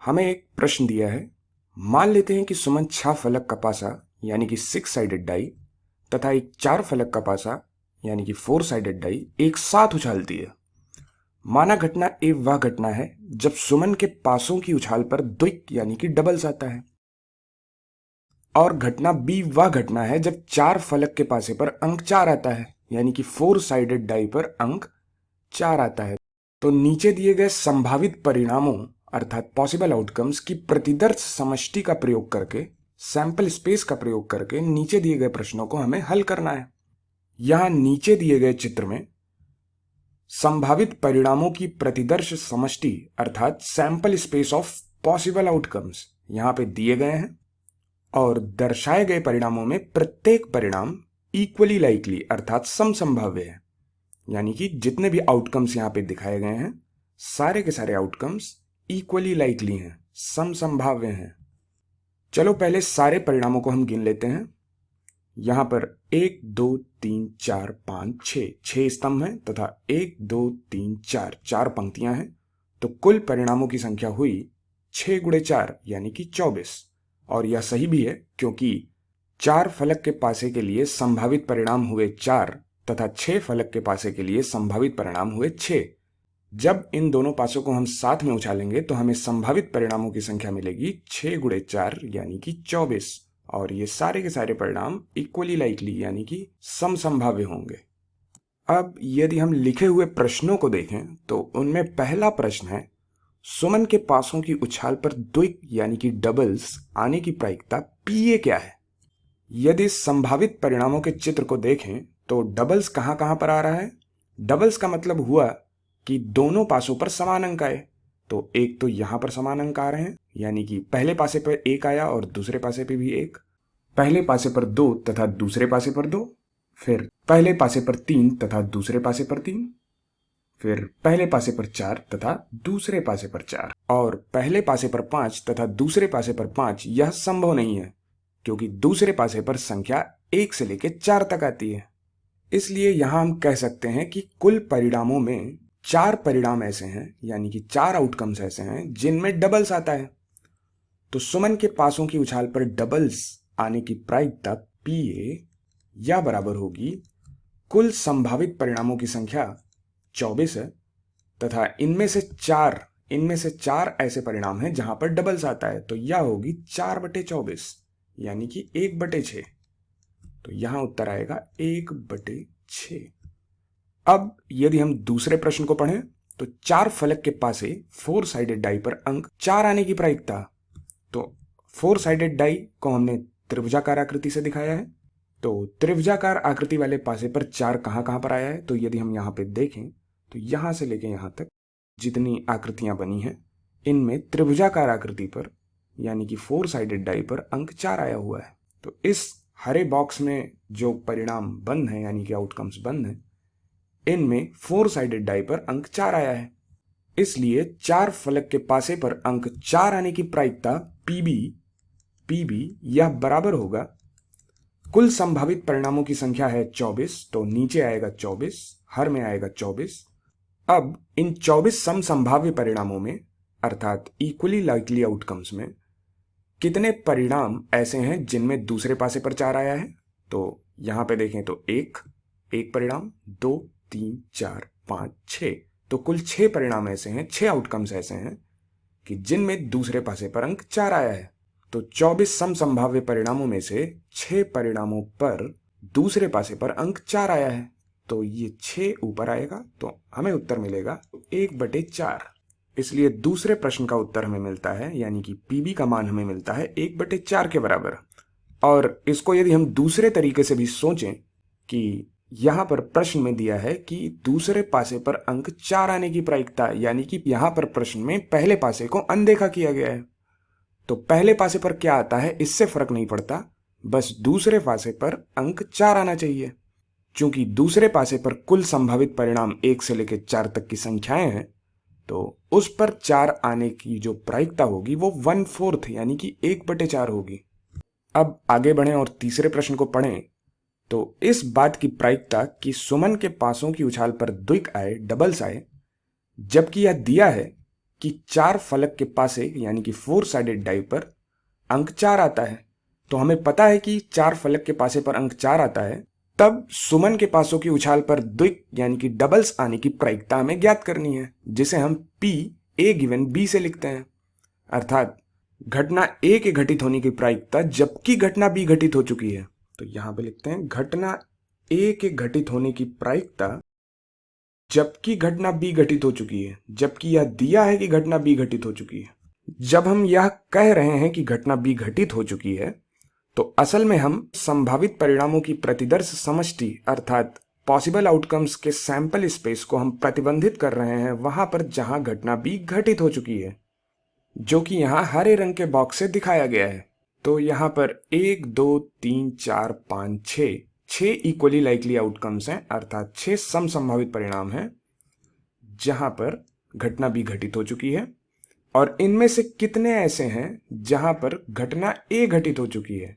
हमें एक प्रश्न दिया है। मान लेते हैं कि सुमन 6 फलक का पासा यानी कि 6 साइडेड डाई तथा एक 4 फलक का पासा यानी कि 4 साइडेड डाई एक साथ उछालती है। माना घटना ए वह घटना है जब सुमन के पासों की उछाल पर द्विक यानी कि डबल्स आता है, और घटना बी वह घटना है जब 4 फलक के पासे पर अंक 4 आता है यानी कि 4 साइडेड डाई पर अंक 4 आता है। तो नीचे दिए गए संभावित परिणामों अर्थात पॉसिबल आउटकम्स की प्रतिदर्श समष्टि का प्रयोग करके, सैंपल स्पेस का प्रयोग करके नीचे दिए गए प्रश्नों को हमें हल करना है। यहां नीचे दिए गए चित्र में संभावित परिणामों की प्रतिदर्श समष्टि अर्थात sample space of possible outcomes यहां पे दिए गए हैं, और दर्शाए गए परिणामों में प्रत्येक परिणाम इक्वली लाइकली अर्थात समसंभाव्य है। यानी कि जितने भी आउटकम्स यहां पे दिखाए गए हैं सारे के सारे आउटकम्स इक्वली लाइकली हैं, समसंभाव्य हैं। चलो पहले सारे परिणामों को हम गिन लेते हैं। यहां पर 1 2 3 4 5 6 स्तंभ हैं तथा 1 2 3 4 पंक्तियां हैं। तो कुल परिणामों की संख्या हुई 6 गुणे 4 यानी कि 24। और यह सही भी है क्योंकि 4 फलक के पासे के लिए संभावित परिणाम हुए 4 तथा 6 फलक के पासे के लिए संभावित परिणाम हुए 6। जब इन दोनों पासों को हम साथ में उछालेंगे तो हमें संभावित परिणामों की संख्या मिलेगी 6 गुणे 4 यानी कि 24। और ये सारे के सारे परिणाम इक्वली लाइकली यानी कि समसंभाव्य होंगे। अब यदि हम लिखे हुए प्रश्नों को देखें तो उनमें पहला प्रश्न है, सुमन के पासों की उछाल पर द्विक यानी कि डबल्स आने की प्रायिकता पीए क्या है। यदि संभावित परिणामों के चित्र को देखें तो डबल्स कहां कहां पर आ रहा है। डबल्स का मतलब हुआ कि दोनों पासों पर समान अंक आए। तो एक तो यहां पर समान अंक आ रहे हैं यानी कि पहले पासे पर 1 आया और दूसरे पासे पे भी 1, पहले पासे पर 2 तथा दूसरे पासे पर 2, फिर पहले पासे पर 3 तथा दूसरे पासे पर 3, फिर पहले पासे पर 4 तथा दूसरे पासे पर 4, और पहले पासे पर 5 तथा दूसरे पासे पर 5। यह संभव नहीं है क्योंकि दूसरे पासे पर संख्या 1 से लेकर 4 तक आती है। इसलिए यहां हम कह सकते हैं कि कुल परिणामों में 4 परिणाम ऐसे हैं यानी कि 4 आउटकम्स ऐसे हैं जिनमें डबल्स आता है। तो सुमन के पासों की उछाल पर डबल्स आने की प्रायिकता पीए या बराबर होगी कुल संभावित परिणामों की संख्या 24 है तथा इनमें से 4 ऐसे परिणाम हैं जहां पर डबल्स आता है। तो यह होगी 4/24 यानी कि 1/6। तो यहां उत्तर आएगा 1/6। अब यदि हम दूसरे प्रश्न को पढ़ें तो 4 फलक के पासे 4 साइडेड डाई पर अंक 4 आने की प्रायिकता। तो 4 साइडेड डाई को हमने त्रिभुजाकार आकृति से दिखाया है। तो त्रिभुजाकार आकृति वाले पासे पर 4 कहां कहां पर आया है। तो यदि हम यहां पे देखें तो यहां से लेके यहां तक जितनी आकृतियां बनी हैं इनमें त्रिभुजाकार आकृति पर यानी कि 4 साइडेड डाई पर अंक 4 आया हुआ है। तो इस हरे बॉक्स में जो परिणाम बंद है यानी कि आउटकम्स बंद है इनमें 4 साइडेड डाई पर अंक 4 आया है। इसलिए 4 फलक के पासे पर अंक 4 आने की प्रायिकता पीबी यह बराबर होगा कुल संभावित परिणामों की संख्या है 24। तो नीचे आएगा 24, हर में आएगा 24। अब इन 24 समसंभाव्य परिणामों में अर्थात इक्वली लाइकली आउटकम्स में कितने परिणाम ऐसे हैं जिनमें दूसरे पासे पर 4 आया है। तो यहां पे देखें तो एक परिणाम, 2 3 4 5 6। तो कुल 6 परिणाम ऐसे हैं, 6 आउटकम्स ऐसे हैं कि जिनमें दूसरे पासे पर अंक 4 आया है। तो 24 समसंभाव्य परिणामों में से 6 परिणामों पर दूसरे पासे पर अंक 4 आया है। तो ये 6 ऊपर आएगा तो हमें उत्तर मिलेगा 1/4। इसलिए दूसरे प्रश्न का उत्तर हमें मिलता है यानी कि पीबी का मान हमें मिलता है 1/4 के बराबर। और इसको यदि हम दूसरे तरीके से भी सोचें कि यहां पर प्रश्न में दिया है कि दूसरे पासे पर अंक 4 आने की प्रायिकता, यानी कि यहां पर प्रश्न में पहले पासे को अनदेखा किया गया है। तो पहले पासे पर क्या आता है इससे फर्क नहीं पड़ता, बस दूसरे पासे पर अंक 4 आना चाहिए। चूंकि दूसरे पासे पर कुल संभावित परिणाम 1 से लेकर 4 तक की संख्याएं हैं तो उस पर 4 आने की जो प्रायिकता होगी वो 1/4 यानी कि 1/4 होगी। अब आगे बढ़ें और तीसरे प्रश्न को पढ़ें तो इस बात की प्रायिकता कि सुमन के पासों की उछाल पर द्विक आए, डबल्स आए, जबकि यह दिया है कि 4 फलक के पासे यानी कि 4 साइडेड डाई पर अंक 4 आता है, तो हमें पता है कि 4 फलक के पासे पर अंक 4 आता है, तब सुमन के पासों की उछाल पर द्विक यानी कि डबल्स आने की प्रायिकता हमें ज्ञात करनी है, जिसे हम P A गिवन B से लिखते हैं। अर्थात घटना A के घटित होने की प्रायिकता जबकि घटना B घटित हो चुकी है। तो यहां पे लिखते हैं घटना A के घटित होने की प्रायिकता जबकि घटना B घटित हो चुकी है, जबकि यह दिया है कि घटना B घटित हो चुकी है। जब हम यह कह रहे हैं कि घटना B घटित हो चुकी है, तो असल में हम संभावित परिणामों की प्रतिदर्श समष्टि अर्थात पॉसिबल आउटकम्स के सैंपल स्पेस को हम प्रतिबंधित कर रहे हैं वहां पर जहां घटना B घटित हो चुकी है, जो कि यहां हरे रंग के बॉक्स से दिखाया गया है। तो यहां पर 1 2 3 4 5 6 इक्वली लाइकली आउटकम्स हैं, अर्थात 6 सम संभावित परिणाम हैं जहां पर घटना B घटित हो चुकी है, और इनमें से कितने ऐसे हैं जहां पर घटना A घटित हो चुकी है,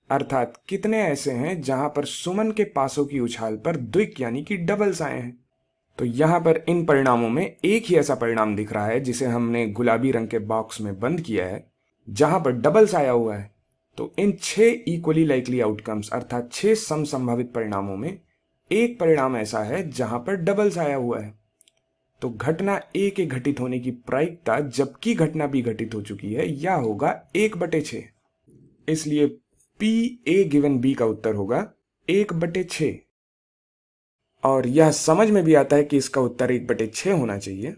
अर्थात कितने ऐसे हैं जहां पर सुमन के पासों की उछाल पर द्विक यानी कि डबल्स आए हैं। तो यहां पर इन परिणामों में एक ही ऐसा परिणाम दिख रहा है जिसे हमने गुलाबी रंग के बॉक्स में बंद किया है, जहां पर डबल्स आया हुआ है। तो इन 6 इक्वली लाइकली आउटकम्स अर्थात 6 सम संभावित परिणामों में एक परिणाम ऐसा है जहां पर डबल्स आया हुआ है। तो घटना A के घटित होने की प्रायिकता जबकि घटना B घटित हो चुकी है यह होगा 1/6। इसलिए P A गिवन B का उत्तर होगा 1/6। और यह समझ में भी आता है कि इसका उत्तर 1/6 होना चाहिए,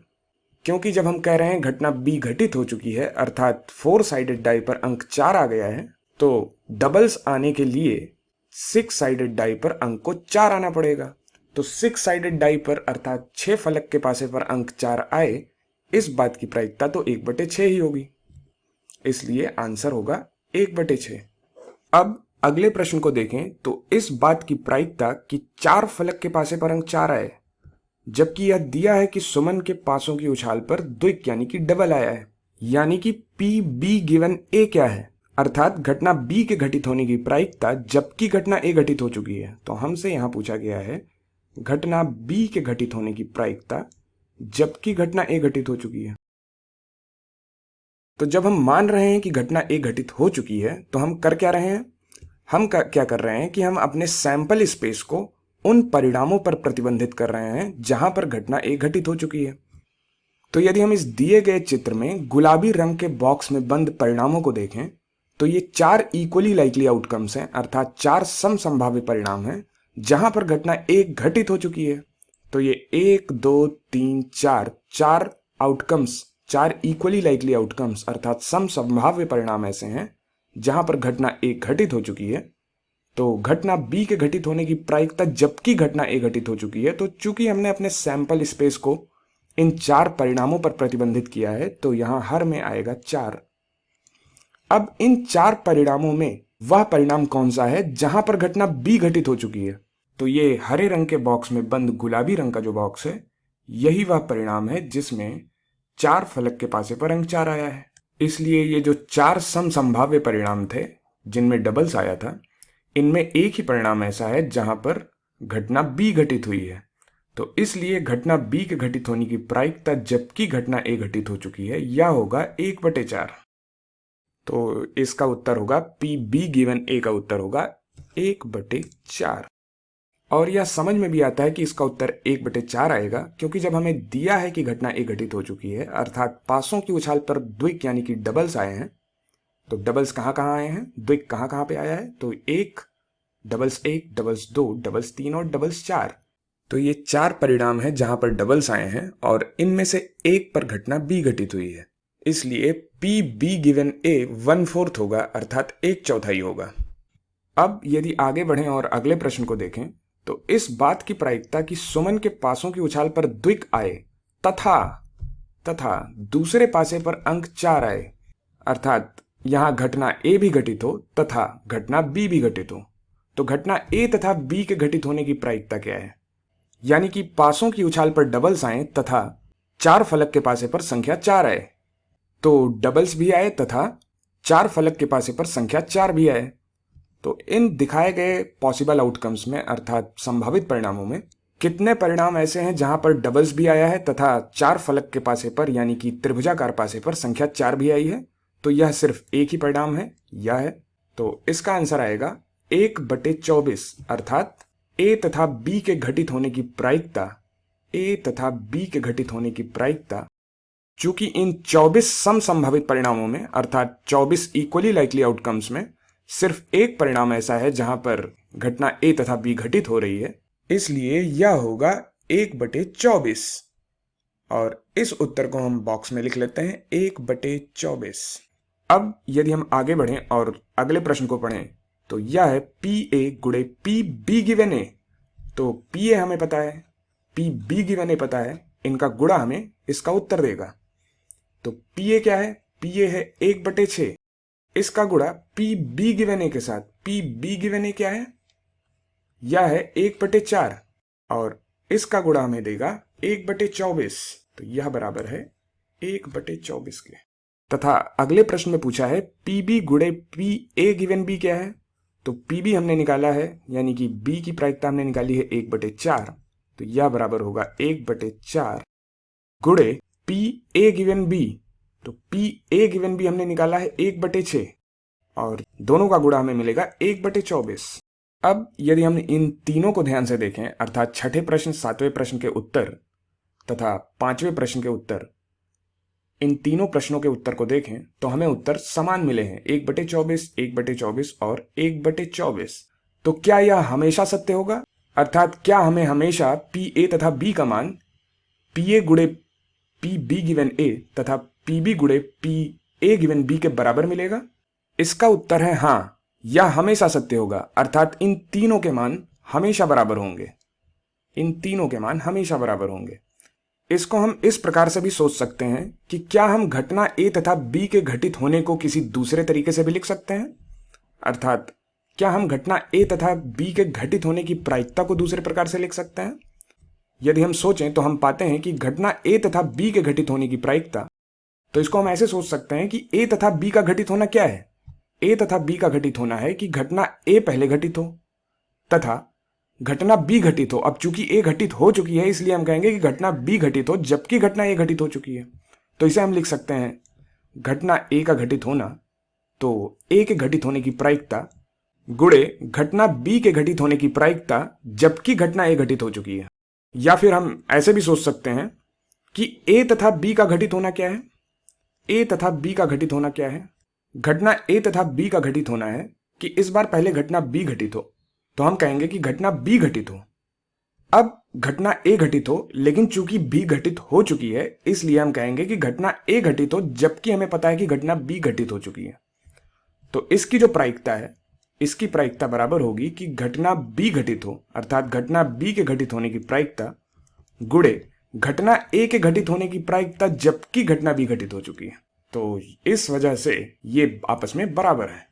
क्योंकि जब हम कह रहे हैं घटना B घटित हो चुकी है अर्थात 4 साइडेड डाई पर अंक 4 आ गया है, तो डबल्स आने के लिए 6 साइडेड डाई पर अंक को 4 आना पड़ेगा। तो 6 साइडेड डाई पर अर्थात 6 फलक के पासे पर अंक 4 आए, इस बात की प्रायिकता तो 1/6 ही होगी। इसलिए आंसर होगा 1/6। अब अगले प्रश्न को देखें तो इस बात की प्रायिकता कि 4 फलक के पासे पर अंक 4 आए, जबकि यह दिया है कि सुमन के पासों की उछाल पर द्विक यानी कि डबल आया है, यानी कि PB गिवन A क्या है, अर्थात घटना B के घटित होने की प्रायिकता जबकि घटना A घटित हो चुकी है। तो हमसे यहां पूछा गया है घटना B के घटित होने की प्रायिकता जबकि घटना A घटित हो चुकी है। तो जब हम मान रहे हैं कि घटना A घटित हो चुकी है, तो हम कर क्या रहे हैं, हम क्या कर रहे हैं कि हम अपने सैंपल स्पेस को उन परिणामों पर प्रतिबंधित कर रहे हैं जहां पर घटना A घटित हो चुकी है। तो यदि हम इस दिए गए चित्र में गुलाबी रंग के बॉक्स में बंद परिणामों को देखें, तो ये 4 इक्वली लाइकली आउटकम्स हैं, अर्थात 4 सम संभाव्य परिणाम हैं जहां पर घटना A घटित हो चुकी है। तो ये 1 2 3 4 आउटकम्स, 4 इक्वली लाइकली आउटकम्स अर्थात सम संभाव्य परिणाम ऐसे हैं जहां पर घटना A घटित हो चुकी है। तो घटना B के घटित होने की प्रायिकता जबकि घटना A घटित हो चुकी है, तो चूंकि हमने अपने सैंपल स्पेस को इन 4 परिणामों पर प्रतिबंधित किया है, तो यहां हर में आएगा 4। अब इन 4 परिणामों में वह परिणाम कौन सा है जहां पर घटना B घटित हो चुकी है? तो ये हरे रंग के बॉक्स में बंद गुलाबी रंग का जो बॉक्स है, यही वह परिणाम है जिसमें 4 फलक के पासे पर अंक 4 आया है। इसलिए ये जो 4 सम संभाव्य परिणाम थे जिनमें डबल्स आया था, इनमें एक ही परिणाम ऐसा है जहां पर घटना B घटित हुई है। तो इसलिए घटना B के घटित होने की प्रायिकता जबकि घटना A घटित हो चुकी है यह होगा 1/4। तो इसका उत्तर होगा PB गिवन A का उत्तर होगा 1/4। और यह समझ में भी आता है कि इसका उत्तर 1/4 आएगा, क्योंकि जब हमें दिया है कि घटना A घटित हो चुकी है अर्थात पासों की उछाल पर द्विक यानी कि डबल्स आए हैं, तो डबल्स कहाँ कहाँ आए हैं, द्विक कहाँ कहाँ पे आया है, तो 1 डबल्स 1 डबल्स 2 डबल्स 3 और डबल्स 4। तो ये 4 परिणाम है जहां पर डबल्स आए हैं और इनमें से एक पर घटना B घटित हुई है। इसलिए PB गिवन A 1/4 होगा, अर्थात 1/4 होगा। अब यदि आगे बढ़ें और अगले प्रश्न को देखें, तो इस बात की प्रायिकता कि सुमन के पासों की उछाल पर द्विक आए तथा दूसरे पासे पर अंक 4 आए, अर्थात यहां घटना A भी घटित हो तथा घटना B भी घटित हो, तो घटना A तथा B के घटित होने की प्रायिकता क्या है? यानी कि पासों की उछाल पर डबल्स आए तथा 4 फलक के पासे पर संख्या 4 आए, तो डबल्स भी आए तथा 4 फलक के पासे पर संख्या 4 भी आए। तो इन दिखाए गए पॉसिबल आउटकम्स में अर्थात संभावित परिणामों में कितने परिणाम ऐसे हैं जहां पर डबल्स भी आया है तथा 4 फलक के पासे पर यानी कि त्रिभुजाकार पासे पर संख्या 4 भी आई है? तो यह सिर्फ एक ही परिणाम है, यह है। तो इसका आंसर आएगा 1/24, अर्थात ए तथा बी के घटित होने की प्रायिकता चूंकि इन 24 समसंभावित परिणामों में अर्थात 24 इक्वली लाइकली आउटकम्स में सिर्फ एक परिणाम ऐसा है जहां पर घटना ए तथा बी घटित हो रही है, इसलिए यह होगा 1/24। और इस उत्तर को हम बॉक्स में लिख लेते हैं 1/24। अब यदि हम आगे बढ़ें और अगले प्रश्न को पढ़ें तो यह है PA गुणे PB गिवन ए। तो PA हमें पता है, PB गिवन ए पता है, इनका गुणा हमें इसका उत्तर देगा। तो PA क्या है? PA है 1/6। इसका गुणा PB गिवन ए के साथ, PB गिवन ए क्या है? यह है 1/4 और इसका गुणा हमें देगा 1/24। तो यह बराबर है 1/24 के। तथा अगले प्रश्न में पूछा है PB गुणे PA गिवन B क्या है? तो PB हमने निकाला है यानी कि B की प्रायिकता हमने निकाली है 1/4। तो यह बराबर होगा 1/4 गुणे PA गिवन B। तो PA गिवन B हमने निकाला है 1/6 और दोनों का गुणा हमें मिलेगा 1/24। अब यदि हम इन तीनों को ध्यान से देखें अर्थात छठे प्रश्न, सातवें प्रश्न के उत्तर तथा पांचवें प्रश्न के उत्तर, इन तीनों प्रश्नों के उत्तर को देखें तो हमें उत्तर समान मिले हैं 1/24, 1/24 और 1/24। तो क्या यह हमेशा सत्य होगा? अर्थात क्या हमें हमेशा PA तथा B का मान PA गुणे PB गिवन A तथा PB गुणे PA गिवन B के बराबर मिलेगा? इसका उत्तर है हाँ, यह हमेशा सत्य होगा। अर्थात इन तीनों के मान हमेशा बराबर होंगे। इसको हम इस प्रकार से भी सोच सकते हैं कि क्या हम घटना A तथा B के घटित होने को किसी दूसरे तरीके से भी लिख सकते हैं? अर्थात क्या हम घटना A तथा B के घटित होने की प्रायिकता को दूसरे प्रकार से लिख सकते हैं? यदि हम सोचें तो हम पाते हैं कि घटना A तथा B के घटित होने की प्रायिकता, तो इसको हम ऐसे सोच सकते हैं कि A तथा B का घटित होना क्या है? A तथा B का घटित होना है कि घटना A पहले घटित हो तथा घटना B घटित हो। अब चूंकि A घटित हो चुकी है इसलिए हम कहेंगे कि घटना B घटित हो जबकि घटना A घटित हो चुकी है। तो इसे हम लिख सकते हैं घटना A का घटित होना, तो A के घटित होने की प्रायिकता गुणे घटना B के घटित होने की प्रायिकता जबकि घटना A घटित हो चुकी है। या फिर हम ऐसे भी सोच सकते हैं कि A तथा B का घटित होना क्या है? A तथा B का घटित होना क्या है? घटना A तथा B का घटित होना है कि इस बार पहले घटना B घटित हो, तो हम कहेंगे कि घटना B घटित हो। अब घटना A घटित हो लेकिन चूंकि B घटित हो चुकी है इसलिए हम कहेंगे कि घटना A घटित हो जबकि हमें पता है कि घटना B घटित हो चुकी है। तो इसकी जो प्रायिकता है, इसकी प्रायिकता बराबर होगी कि घटना B घटित हो अर्थात घटना B के घटित होने की प्रायिकता गुणे घटना A के घटित होने की प्रायिकता जबकि घटना B घटित हो चुकी है। तो इस वजह से ये आपस में बराबर है।